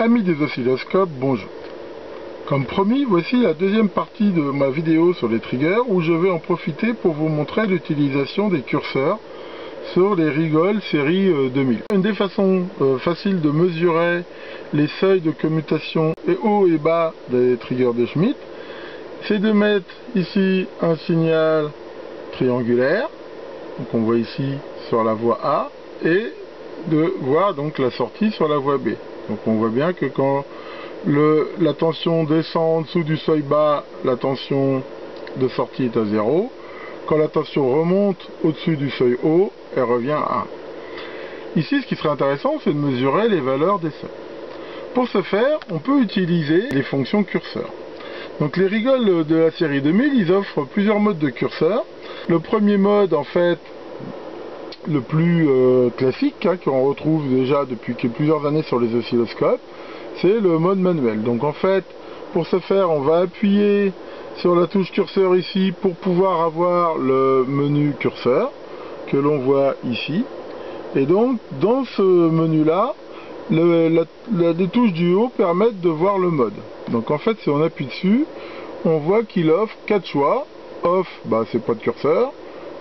Amis des oscilloscopes, bonjour. Comme promis, voici la deuxième partie de ma vidéo sur les triggers où je vais en profiter pour vous montrer l'utilisation des curseurs sur les Rigol série 2000. Une des façons faciles de mesurer les seuils de commutation et haut et bas des triggers de Schmitt, c'est de mettre ici un signal triangulaire, donc on voit ici sur la voie A, et de voir donc la sortie sur la voie B. Donc on voit bien que quand la tension descend en dessous du seuil bas, la tension de sortie est à 0. Quand la tension remonte au-dessus du seuil haut, elle revient à 1. Ici, ce qui serait intéressant, c'est de mesurer les valeurs des seuils. Pour ce faire, on peut utiliser les fonctions curseurs. Donc les Rigol de la série 2000, ils offrent plusieurs modes de curseur. Le premier mode, en fait, le plus classique, qu'on retrouve déjà depuis plusieurs années sur les oscilloscopes, c'est le mode manuel. Donc en fait, pour ce faire, on va appuyer sur la touche curseur ici pour pouvoir avoir le menu curseur que l'on voit ici. Et donc dans ce menu là, les touches du haut permettent de voir le mode. Donc en fait, si on appuie dessus, on voit qu'il offre 4 choix. Off, c'est pas de curseur,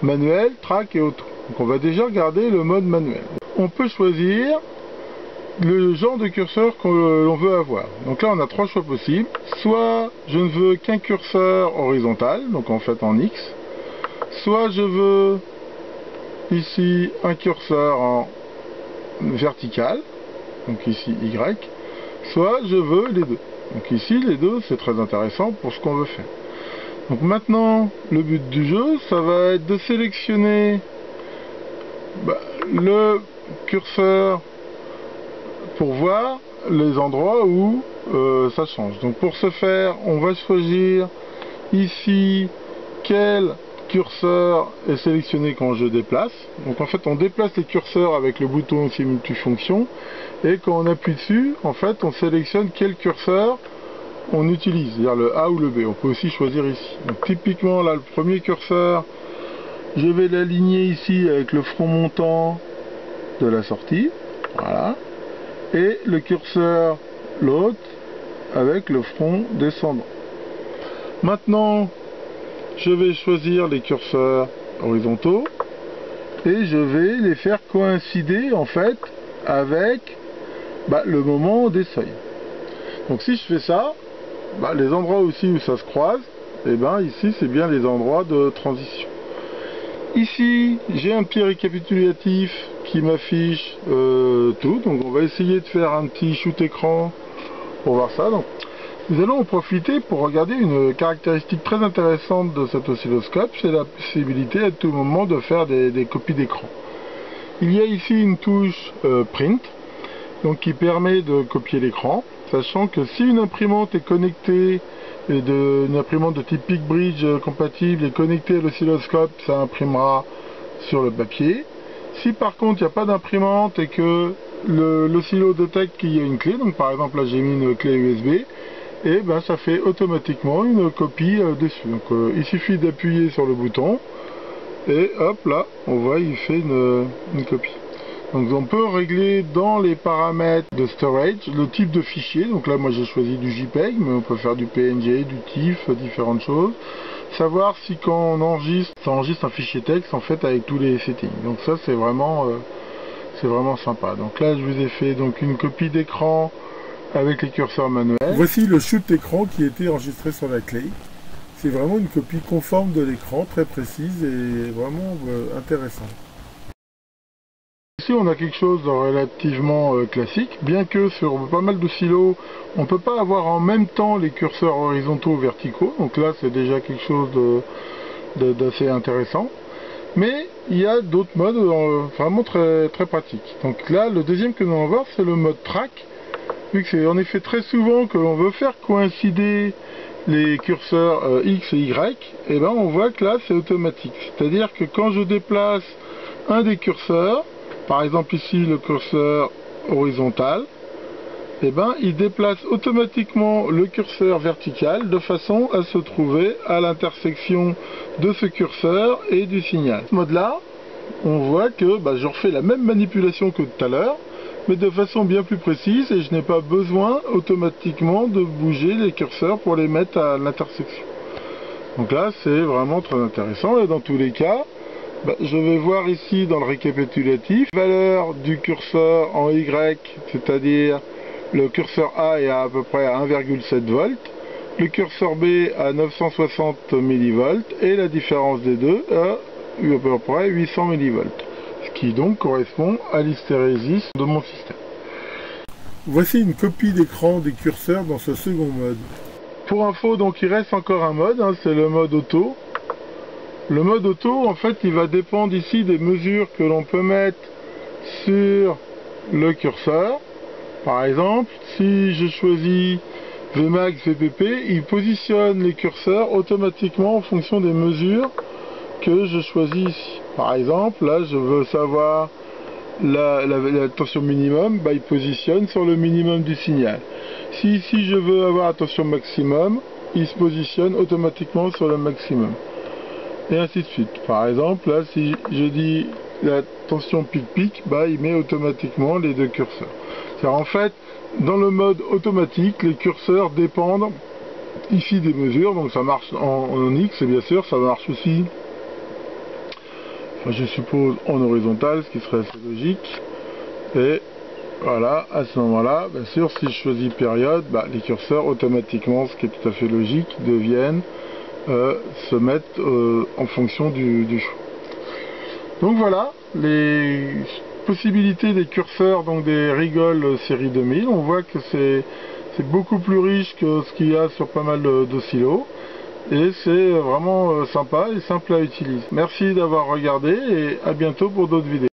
manuel, track et auto. Donc on va déjà regarder le mode manuel. On peut choisir le genre de curseur que l'on veut avoir. Donc là on a 3 choix possibles. Soit je ne veux qu'un curseur horizontal, donc en fait en X. Soit je veux ici un curseur en vertical, donc ici Y. Soit je veux les deux. Donc ici les deux, c'est très intéressant pour ce qu'on veut faire. Donc maintenant le but du jeu, ça va être de sélectionner le curseur pour voir les endroits où ça change. Donc pour ce faire, on va choisir ici quel curseur est sélectionné quand je déplace. Donc en fait on déplace les curseurs avec le bouton aussi multifonction, et quand on appuie dessus, en fait on sélectionne quel curseur on utilise, c'est-à-dire le A ou le B. On peut aussi choisir ici. Donc typiquement là, le premier curseur, je vais l'aligner ici avec le front montant de la sortie, voilà, et le curseur, l'autre, avec le front descendant. Maintenant, je vais choisir les curseurs horizontaux et je vais les faire coïncider en fait avec le moment des seuils. Donc si je fais ça, les endroits aussi où ça se croise, ici c'est bien les endroits de transition. Ici, j'ai un petit récapitulatif qui m'affiche tout. Donc on va essayer de faire un petit shoot écran pour voir ça. Donc, nous allons en profiter pour regarder une caractéristique très intéressante de cet oscilloscope, c'est la possibilité à tout moment de faire des copies d'écran. Il y a ici une touche print, donc qui permet de copier l'écran, sachant que si une imprimante est connectée, une imprimante de type PickBridge compatible est connectée à l'oscilloscope, ça imprimera sur le papier. Si par contre il n'y a pas d'imprimante et que l'oscillo détecte qu'il y a une clé, donc par exemple là j'ai mis une clé USB, et ça fait automatiquement une copie dessus. Donc il suffit d'appuyer sur le bouton et hop là on voit il fait une copie. Donc on peut régler dans les paramètres de storage le type de fichier. Donc là moi j'ai choisi du JPEG, mais on peut faire du PNG, du TIFF, différentes choses. Savoir si quand on enregistre, ça enregistre un fichier texte en fait avec tous les settings. Donc ça c'est vraiment sympa. Donc là je vous ai fait donc une copie d'écran avec les curseurs manuels. Voici le shoot d'écran qui a été enregistré sur la clé. C'est vraiment une copie conforme de l'écran, très précise et vraiment intéressante. Ici on a quelque chose de relativement classique, bien que sur pas mal de silos on ne peut pas avoir en même temps les curseurs horizontaux ou verticaux, donc là c'est déjà quelque chose d'assez intéressant. Mais il y a d'autres modes vraiment très, très pratiques. Donc là le deuxième que nous allons voir c'est le mode track, vu que c'est en effet très souvent que l'on veut faire coïncider les curseurs X et Y, et on voit que là c'est automatique, c'est-à-dire que quand je déplace un des curseurs, par exemple ici le curseur horizontal, il déplace automatiquement le curseur vertical de façon à se trouver à l'intersection de ce curseur et du signal. Dans ce mode là, on voit que je refais la même manipulation que tout à l'heure, mais de façon bien plus précise, et je n'ai pas besoin automatiquement de bouger les curseurs pour les mettre à l'intersection. Donc là, c'est vraiment très intéressant, et dans tous les cas, je vais voir ici dans le récapitulatif, la valeur du curseur en Y, c'est-à-dire le curseur A est à peu près à 1,7 volts, le curseur B à 960 millivolts, et la différence des deux à peu près 800 millivolts. Ce qui donc correspond à l'hystérésis de mon système. Voici une copie d'écran des curseurs dans ce second mode. Pour info, donc il reste encore un mode, c'est le mode auto. Le mode auto, en fait, il va dépendre ici des mesures que l'on peut mettre sur le curseur. Par exemple, si je choisis Vmax, Vpp, il positionne les curseurs automatiquement en fonction des mesures que je choisis ici. Par exemple, là, je veux savoir la tension minimum, il positionne sur le minimum du signal. Si ici je veux avoir la tension maximum, il se positionne automatiquement sur le maximum. Et ainsi de suite. Par exemple, là, si je dis la tension pic-pic, il met automatiquement les deux curseurs. C'est-à-dire, en fait, dans le mode automatique, les curseurs dépendent ici des mesures, donc ça marche en X, et bien sûr, ça marche aussi, je suppose, en horizontal, ce qui serait assez logique. Et voilà, à ce moment-là, bien sûr, si je choisis période, les curseurs, automatiquement, ce qui est tout à fait logique, deviennent se mettre en fonction du choix. Donc voilà, les possibilités des curseurs, donc des Rigol série 2000. On voit que c'est beaucoup plus riche que ce qu'il y a sur pas mal d'oscillos. Et c'est vraiment sympa et simple à utiliser. Merci d'avoir regardé et à bientôt pour d'autres vidéos.